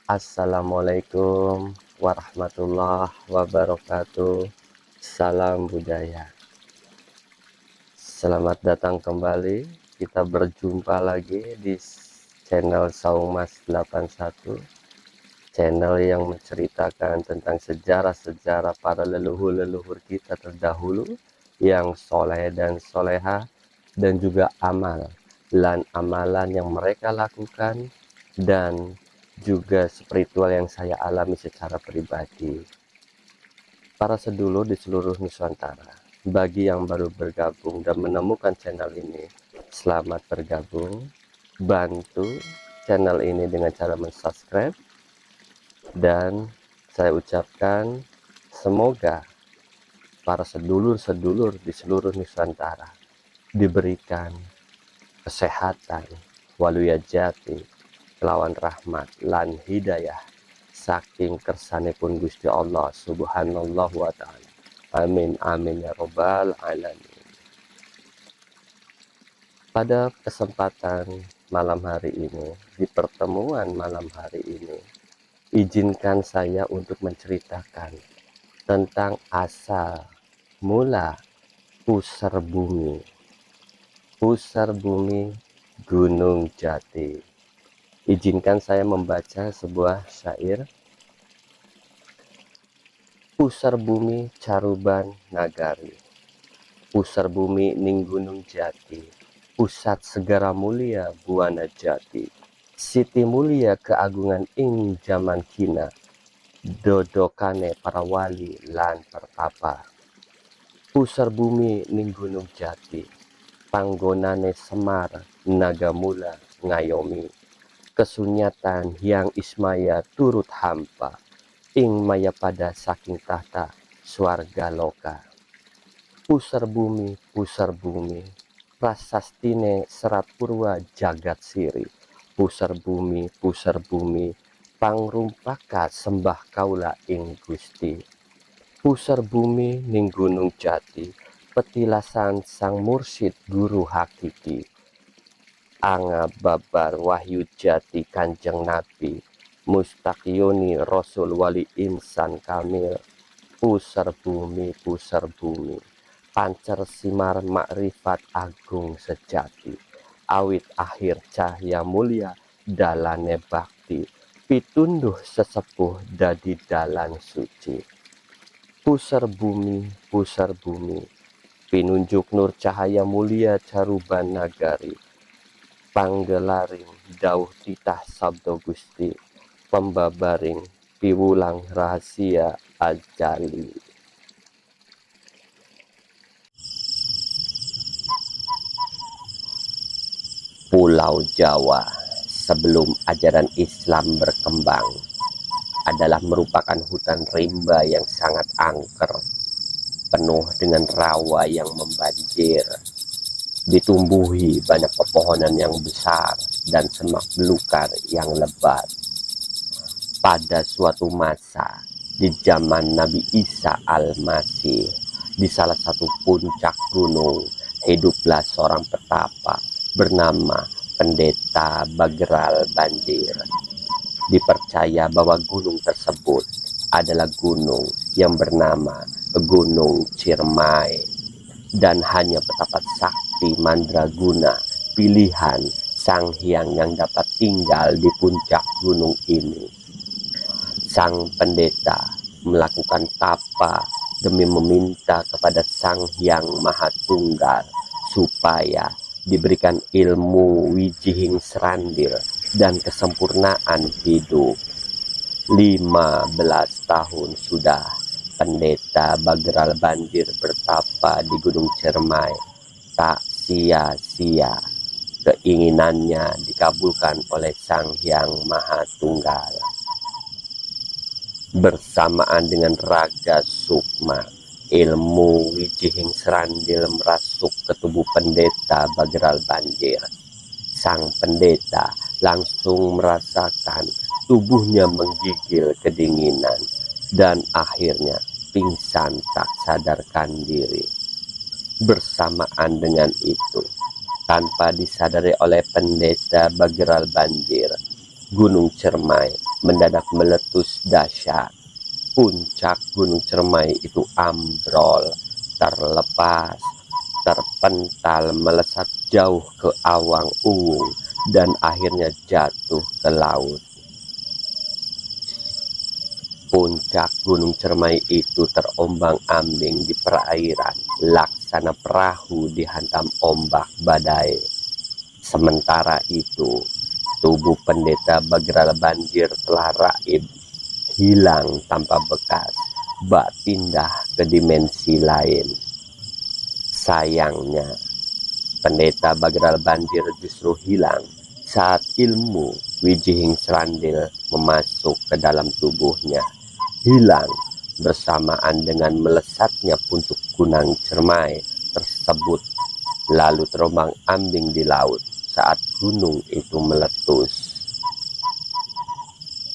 Assalamualaikum warahmatullahi wabarakatuh. Salam budaya. Selamat datang kembali. Kita berjumpa lagi di channel Saumas 81, channel yang menceritakan tentang sejarah-sejarah para leluhur-leluhur kita terdahulu yang soleh dan soleha, dan juga amalan yang mereka lakukan, dan juga spiritual yang saya alami secara pribadi. Para sedulur di seluruh Nusantara, bagi yang baru bergabung dan menemukan channel ini, selamat bergabung. Bantu channel ini dengan cara mensubscribe, dan saya ucapkan semoga para sedulur-sedulur di seluruh Nusantara diberikan kesehatan, waluyajati, kelawan rahmat lan hidayah saking kersanipun Gusti Allah subhanallah wa ta'ala. Amin amin ya robbal alamin. Pada kesempatan malam hari ini, di pertemuan malam hari ini, izinkan saya untuk menceritakan tentang asal mula pusar bumi Gunung Jati. Izinkan saya membaca sebuah syair. Pusar bumi caruban nagari, pusar bumi ning Gunung Jati, pusat segara mulia buana jati, siti mulia keagungan ing zaman kina, dodokane para wali lan pertapa. Pusar bumi ning Gunung Jati, panggonane Semar Nagamula ngayomi, kesunyatan yang Ismaya turut hampa, ing maya pada saking tahta swarga loka. Pusar bumi, prasastine serat purwa jagat siri. Pusar bumi, pangrumpaka sembah kaula ing Gusti. Pusar bumi ning Gunung Jati, petilasan sang mursyid guru hakiki. Anga babar wahyu jati kanjeng Nabi, mustakyoni rasul wali insan kamil. Pusar bumi, pancer simar makrifat agung sejati, awit akhir cahya mulia dalane bakti, pitunduh sesepuh dadi dalan suci. Pusar bumi, pinunjuk nur cahaya mulia caruban nagari, panggelaring dauh titah sabdo Gusti, pembabaring piwulang rahasia ajali. Pulau Jawa sebelum ajaran Islam berkembang adalah merupakan hutan rimba yang sangat angker, penuh dengan rawa yang membanjir, ditumbuhi banyak pepohonan yang besar dan semak belukar yang lebat. Pada suatu masa di zaman Nabi Isa Al-Masih, di salah satu puncak gunung hiduplah seorang petapa bernama Pendeta Bagral Banjir. Dipercaya bahwa gunung tersebut adalah gunung yang bernama Gunung Ciremai, dan hanya petapa sakti mandraguna pilihan Sang Hyang yang dapat tinggal di puncak gunung ini. Sang pendeta melakukan tapa demi meminta kepada Sang Hyang Maha Tunggal supaya diberikan ilmu wijihing serandil dan kesempurnaan hidup. 15 tahun sudah Pendeta Bagral Banjir bertapa di Gunung Ciremai. Tak sia-sia keinginannya dikabulkan oleh Sang Hyang Maha Tunggal. Bersamaan dengan raga sukma, ilmu wijihing serandil merasuk ke tubuh Pendeta Bagral Banjir. Sang pendeta langsung merasakan tubuhnya menggigil kedinginan dan akhirnya pingsan tak sadarkan diri. Bersamaan dengan itu, tanpa disadari oleh Pendeta Bagral Banjir, Gunung Ciremai mendadak meletus dahsyat. Puncak Gunung Cermai itu ambrol, terlepas, terpental, melesat jauh ke awang ungu, dan akhirnya jatuh ke laut. Puncak Gunung Cermai itu terombang-ambing di perairan, laksana perahu dihantam ombak badai. Sementara itu, tubuh pendeta Bagral Banjir telah raib, hilang tanpa bekas, bak pindah ke dimensi lain. Sayangnya, pendeta Bagral Banjir justru hilang saat ilmu Wijihing Serandil memasuk ke dalam tubuhnya. Hilang bersamaan dengan melesatnya puncak Gunung Cermai tersebut, lalu terombang-ambing di laut saat gunung itu meletus.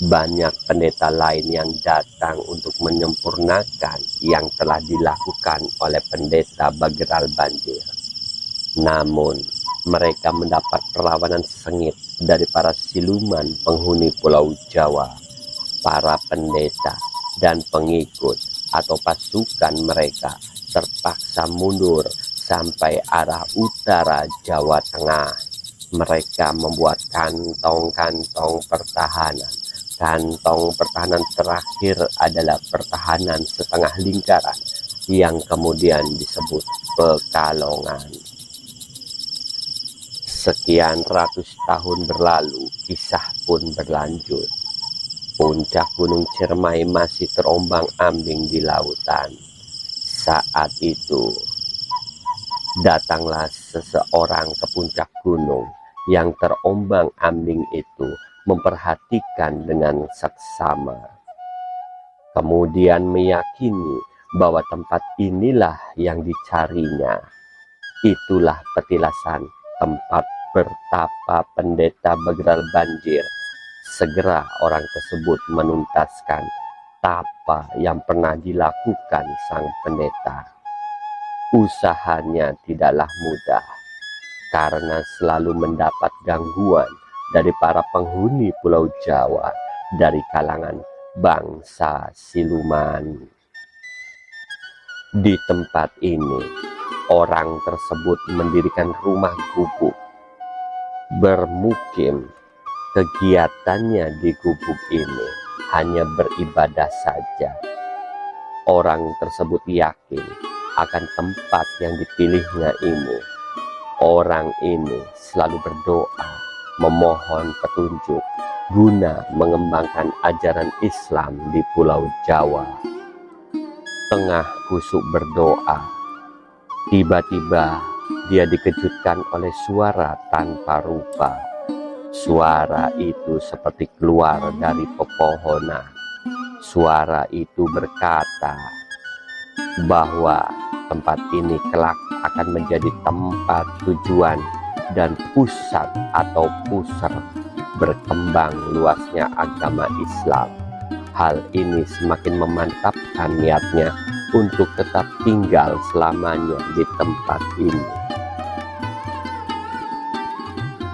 Banyak pendeta lain yang datang untuk menyempurnakan yang telah dilakukan oleh pendeta Bagral Banjir. Namun, mereka mendapat perlawanan sengit dari para siluman penghuni Pulau Jawa. Para pendeta dan pengikut atau pasukan mereka terpaksa mundur sampai arah utara Jawa Tengah. Mereka membuat kantong-kantong pertahanan. Kantong pertahanan terakhir adalah pertahanan setengah lingkaran yang kemudian disebut Pekalongan. Sekian ratus tahun berlalu, kisah pun berlanjut. Puncak Gunung Cermai masih terombang-ambing di lautan. Saat itu, datanglah seseorang ke puncak gunung yang terombang-ambing itu, memperhatikan dengan seksama. Kemudian meyakini bahwa tempat inilah yang dicarinya. Itulah petilasan tempat bertapa pendeta Bagral Banjir. Segera orang tersebut menuntaskan tapa yang pernah dilakukan sang pendeta. Usahanya tidaklah mudah, karena selalu mendapat gangguan dari para penghuni Pulau Jawa dari kalangan bangsa siluman. Di tempat ini, orang tersebut mendirikan rumah gubuk, bermukim. Kegiatannya di gubuk ini hanya beribadah saja. Orang tersebut yakin akan tempat yang dipilihnya ini. Orang ini selalu berdoa, memohon petunjuk guna mengembangkan ajaran Islam di Pulau Jawa. Tengah kusuk berdoa, tiba-tiba dia dikejutkan oleh suara tanpa rupa. Suara itu seperti keluar dari pepohonan. Suara itu berkata bahwa tempat ini kelak akan menjadi tempat tujuan dan pusat atau pusar berkembang luasnya agama Islam. Hal ini semakin memantapkan niatnya untuk tetap tinggal selamanya di tempat ini.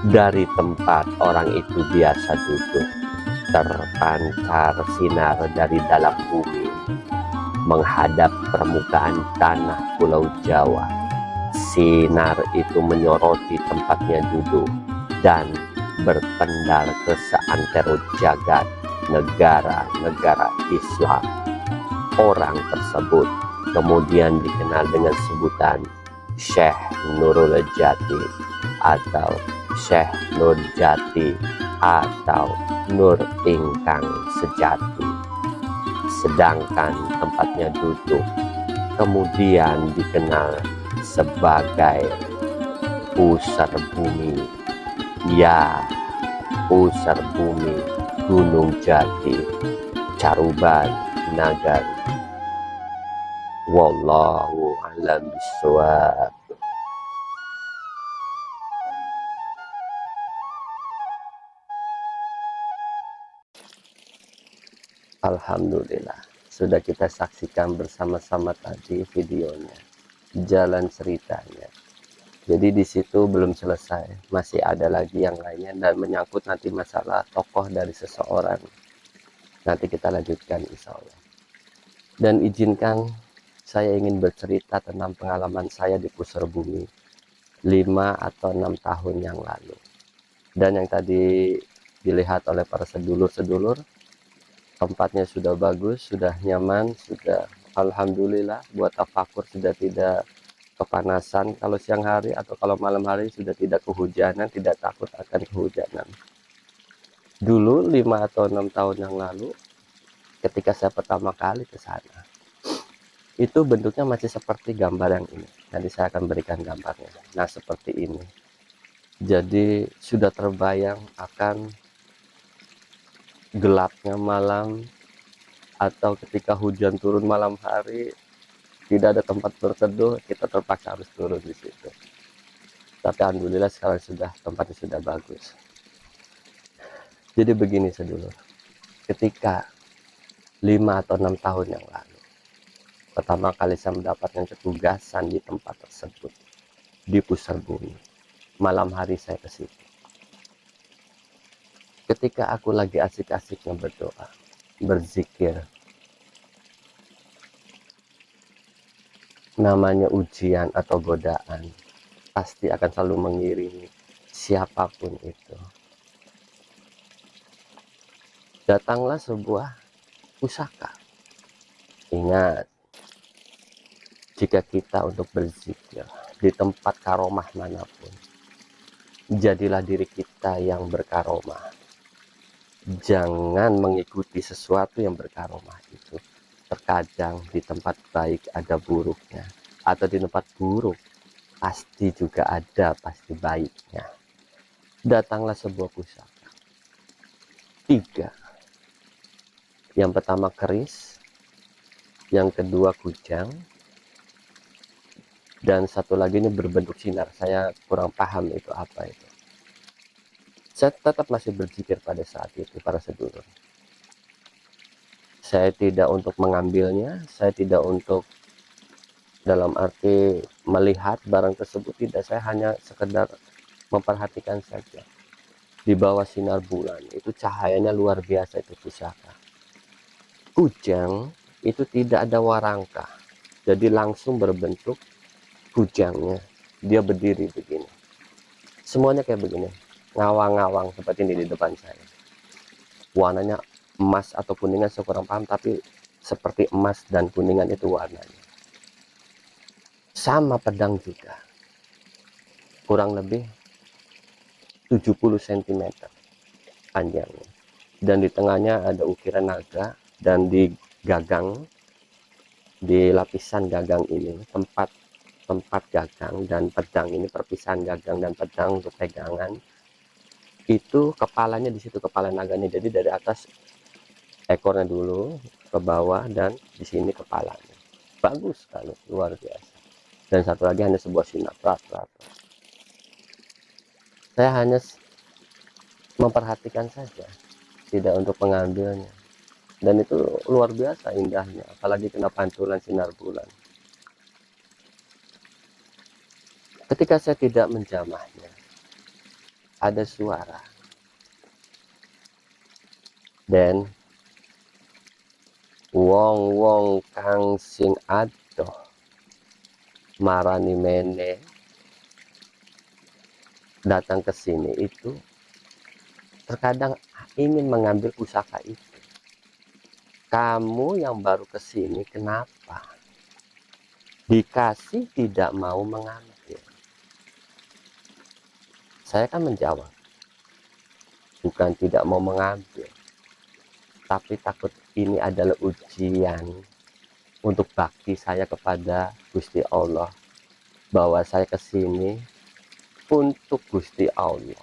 Dari tempat orang itu biasa duduk, terpancar sinar dari dalam bumi, menghadap permukaan tanah Pulau Jawa. Sinar itu menyoroti tempatnya duduk dan berpendar ke seantero jagat negara-negara Islam. Orang tersebut kemudian dikenal dengan sebutan Syekh Nurul Jati atau Syekh Nur Jati atau Nur Ingkang Sejati. Sedangkan tempatnya duduk kemudian dikenal sebagai pusar bumi. Ya, pusar bumi Gunung Jati, Caruban, Nagari. Wallahu a'lam bishawab. Alhamdulillah, sudah kita saksikan bersama-sama tadi videonya, jalan ceritanya. Jadi di situ belum selesai, masih ada lagi yang lainnya dan menyangkut nanti masalah tokoh dari seseorang Nanti kita lanjutkan insya Allah. Dan izinkan saya ingin bercerita tentang pengalaman saya di pusar bumi 5 atau 6 tahun yang lalu. Dan yang tadi dilihat oleh para sedulur-sedulur, tempatnya sudah bagus, sudah nyaman, sudah alhamdulillah, buat tafakur sudah tidak kepanasan kalau siang hari, atau kalau malam hari sudah tidak kehujanan, tidak takut akan kehujanan. Dulu 5 atau 6 tahun yang lalu, ketika saya pertama kali ke sana, itu bentuknya masih seperti gambar yang ini. Nanti saya akan berikan gambarnya. Nah, seperti ini. Jadi sudah terbayang akan gelapnya malam, atau ketika hujan turun malam hari, tidak ada tempat berteduh, kita terpaksa harus turun di situ. Tapi alhamdulillah sekarang tempatnya sudah bagus. Jadi begini sedulur, ketika 5 atau 6 tahun yang lalu, pertama kali saya mendapatkan ketugasan di tempat tersebut, di pusar bumi. Malam hari saya ke situ. Ketika aku lagi asik-asiknya berdoa, berzikir, namanya ujian atau godaan pasti akan selalu mengiringi siapapun itu. Datanglah sebuah pusaka. Ingat, jika kita untuk berzikir di tempat karomah manapun, jadilah diri kita yang berkaromah. Jangan mengikuti sesuatu yang berkaromah itu. Terkadang di tempat baik ada buruknya, atau di tempat buruk pasti juga ada pasti baiknya. Datanglah sebuah pusaka. 3. Yang pertama keris, yang kedua kujang, dan satu lagi ini berbentuk sinar. Saya kurang paham itu apa itu. Saya tetap masih berzikir pada saat itu, para sedulur. Saya tidak untuk mengambilnya, saya tidak untuk dalam arti melihat barang tersebut, tidak. Saya hanya sekedar memperhatikan saja. Di bawah sinar bulan, itu cahayanya luar biasa itu pusaka. Kujang itu tidak ada warangka, jadi langsung berbentuk kujangnya. Dia berdiri begini, semuanya kayak begini, ngawang-ngawang seperti ini di depan saya. Warnanya emas atau kuningan, saya kurang paham, tapi seperti emas dan kuningan itu warnanya. Sama pedang juga, kurang lebih 70 cm panjangnya, dan di tengahnya ada ukiran naga. Dan di gagang, di lapisan gagang ini, tempat gagang dan pedang ini, perpisahan gagang dan pedang untuk pegangan, itu kepalanya di situ, kepala naganya. Jadi dari atas ekornya dulu ke bawah, dan di sini kepalanya. Bagus sekali, luar biasa. Dan satu lagi hanya sebuah sinar. Saya hanya memperhatikan saja, tidak untuk mengambilnya. Dan itu luar biasa indahnya, apalagi kena pantulan sinar bulan. Ketika saya tidak menjamahnya, ada suara, dan wong kang sing adoh marani mene datang ke sini itu terkadang ingin mengambil pusaka itu. Kamu yang baru ke sini kenapa? Dikasih tidak mau mengambil. Saya kan menjawab, bukan tidak mau mengambil, tapi takut ini adalah ujian untuk bakti saya kepada Gusti Allah, bahwa saya ke sini untuk Gusti Allah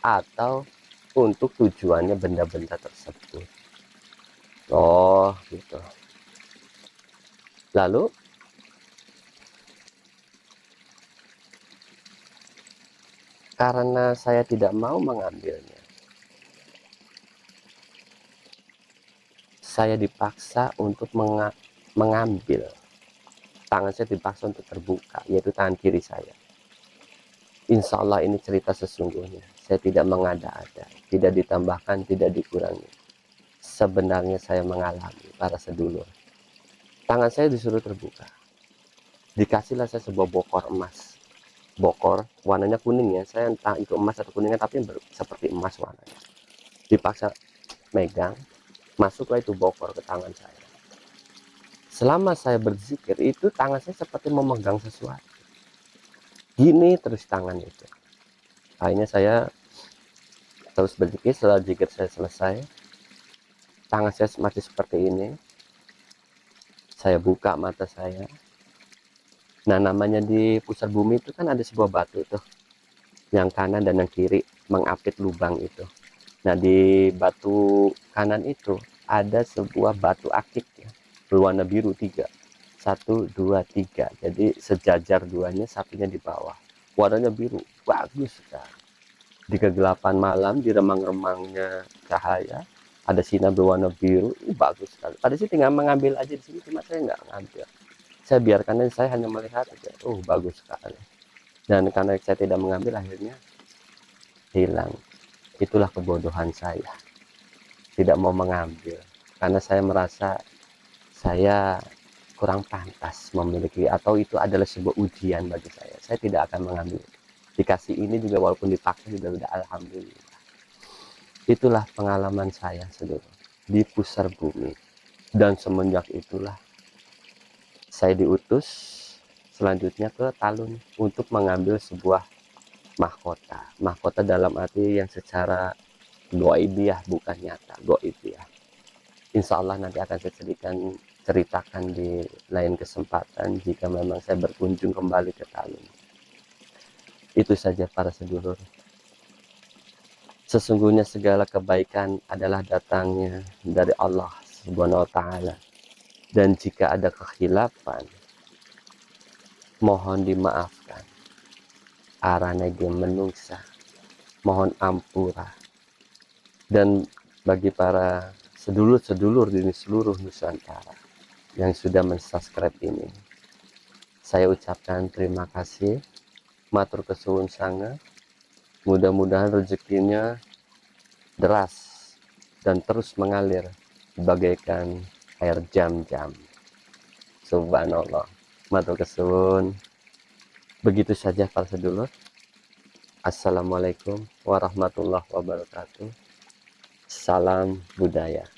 atau untuk tujuannya benda-benda tersebut. Oh gitu. Lalu karena saya tidak mau mengambilnya, saya dipaksa untuk mengambil. Tangan saya dipaksa untuk terbuka, yaitu tangan kiri saya. Insya Allah ini cerita sesungguhnya. Saya tidak mengada-ada, tidak ditambahkan, tidak dikurangi. sebenarnya saya mengalami para sedulur. Tangan saya disuruh terbuka, dikasihlah saya sebuah bokor emas. Bokor warnanya kuning ya, saya entah itu emas atau kuningnya, tapi seperti emas warnanya. Dipaksa megang, masuklah itu bokor ke tangan saya. Selama saya berzikir itu tangan saya seperti memegang sesuatu. Gini terus tangan itu. Akhirnya saya terus berzikir. Setelah zikir saya selesai, tangan saya masih seperti ini. Saya buka mata saya. Nah, namanya di pusar bumi itu kan ada sebuah batu tuh, yang kanan dan yang kiri mengapit lubang itu. Nah, di batu kanan itu ada sebuah batu akik ya, berwarna biru 3. 1, 2, 3. Jadi sejajar duanya, satunya di bawah. Warnanya biru, bagus sekali. Di kegelapan malam, di remang-remangnya cahaya, ada sinar berwarna biru, bagus sekali. Pada sih tinggal mengambil aja di sini, cuma saya nggak ngambil. Saya biarkan dan saya hanya melihat aja. Bagus sekali. Dan karena saya tidak mengambil, akhirnya hilang. Itulah kebodohan saya, tidak mau mengambil, karena saya merasa saya kurang pantas memiliki, atau itu adalah sebuah ujian bagi saya. Saya tidak akan mengambil. Dikasih ini juga, walaupun dipakai juga udah alhamdulillah. Itulah pengalaman saya, saudara, di pusar bumi. Dan semenjak itulah saya diutus selanjutnya ke Talun untuk mengambil sebuah mahkota. Mahkota dalam arti yang secara goibiah, bukan nyata, goibiah. Insya Allah nanti akan saya ceritakan di lain kesempatan jika memang saya berkunjung kembali ke Talun. Itu saja para sedulur. Sesungguhnya segala kebaikan adalah datangnya dari Allah Subhanahu wa Ta'ala. Dan jika ada kekhilafan, mohon dimaafkan. Aranege menungsa, mohon ampura. Dan bagi para sedulur-sedulur di seluruh Nusantara yang sudah mensubscribe ini, saya ucapkan terima kasih, matur kesuwun sangat. Mudah-mudahan rezekinya deras dan terus mengalir bagaikan air jam-jam. Subhanallah, matur kesuwun. Begitu saja para sedulur. Assalamualaikum warahmatullahi wabarakatuh. Salam budaya.